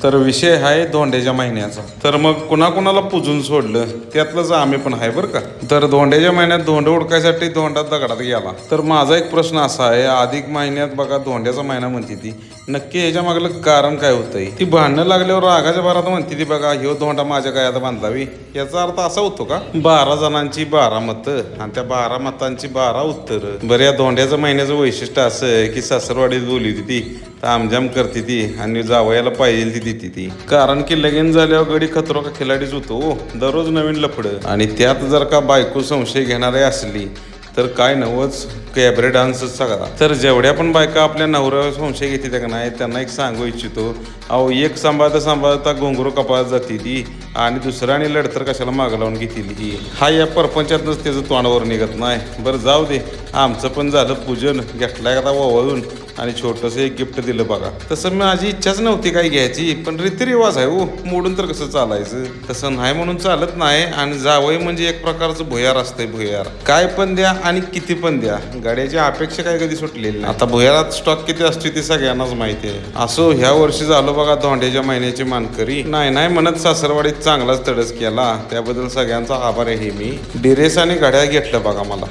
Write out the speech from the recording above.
तर विषय आहे धोंड्याच्या महिन्याचा. तर मग कुणाकुणाला पूजून सोडलं त्यातलंच आम्ही पण आहे बरं का. तर धोंड्याच्या महिन्यात धोंड उडकायसाठी धोंडा दगडात गेला. तर माझा एक प्रश्न असा आहे, अधिक महिन्यात बघा धोंड्याचा महिना म्हणते ती, नक्की ह्याच्या मागलं कारण काय होतंय? ती भांडणं लागल्यावर रागाच्या भरात म्हणते ती बघा ह्यो धोंडा माझ्या गळ्यात बांधावी. याचा अर्थ असा होतो का 12 जणांची 12 मतं आणि त्या 12 मतांची 12 उत्तर. बरं, या धोंड्याच्या महिन्याचं वैशिष्ट्य असं आहे की सासरवाडीत बोलली होती ती, तामझाम करते ती आणि जावयाला पाहिजे ती देते ती. कारण की लगीन झाल्यावर गडी खतरो का खिलाडीच होतो, दररोज नवीन लफडं. आणि त्यात जर का बायको संशय घेणारी असली तर काय नवच कॅबरे डान्सच सगळा. तर जेवढ्या पण बायका आपल्या नवऱ्यावर संशय घेते का नाही, त्यांना एक सांगू इच्छितो, अहो एक सांभाळता सांभाळता घोंगरू कपाळात जाते ती आणि दुसऱ्या आणि लढतर कशाला मागं लावून घेतली ती. हा या परपंचातच त्याचं तोंडावर निघत नाही. बरं जाऊ दे, आमचं पण झालं पूजन, घेतलाय का ओवाळून आणि छोटंसं एक गिफ्ट दिलं बघा. तसं माझी इच्छाच नव्हती काही घ्यायची, पण रीतिरिवाज आहे हो, मोडून तर कसं चालायचं. तसं नाही म्हणून चालत नाही. आणि जावई म्हणजे एक प्रकारचं भुयार असतंय, भुयार. काय पण द्या आणि किती पण द्या, गाड्याची अपेक्षा काय कधी सुटलेली नाही. आता भुयारात स्टॉक किती असतो ते सगळ्यांनाच माहिती आहे. असो, ह्या वर्षी झालो बघा धोंड्याच्या महिन्याची मानकरी. नाही म्हणत सासरवाडीत चांगलाच तडस केला, त्याबद्दल सगळ्यांचा आभार आहे. मी ड्रेस आणि घड्याळ घेतलं बघा मला.